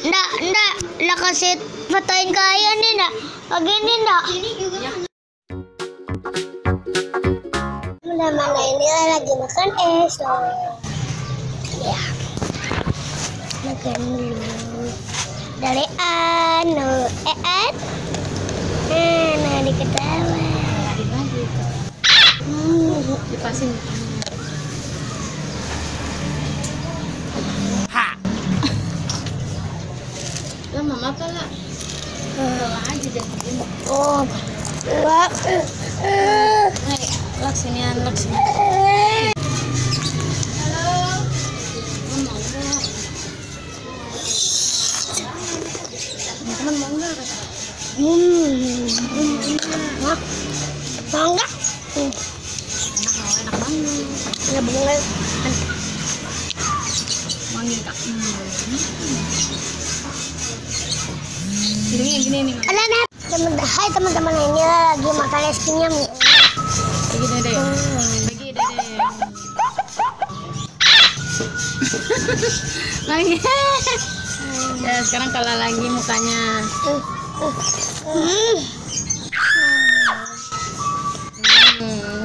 Ndak kasih fotoin ke Ayah nih, ndak. Begini, ndak. Mana ini lagi makan es loh. Ya. Makan dulu. Dari Anu, nah diketawa. Lagi. Dipasin. Lah mama apa lah? Bawa aja deh. Oh. Wah. Lak sini. Halo. Mama mau enggak? Teman mau enggak? Mau enggak? Enak banget. Ya boleh. Manggil Kak. Gini nih. Hai teman-teman, ini lagi makan es krim. Bagi dede. Lagi. Ya sekarang kalau lagi mukanya.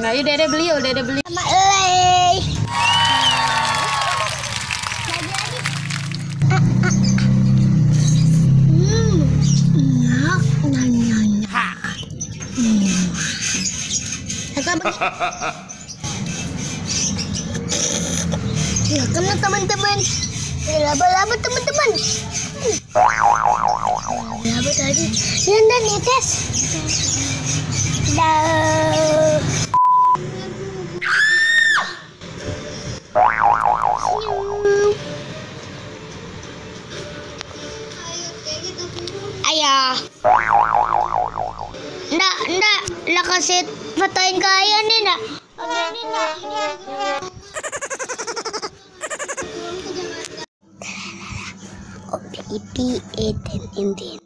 Nah, yuk dede beli. Sama Elay. Ya kena teman-teman. Laba-laba teman-teman. Laba tadi. Yan dan netes. Dah. Ayah. Ndak kasih fotoin ke Ayah nih, ndak. Begini, ndak. Opi eden.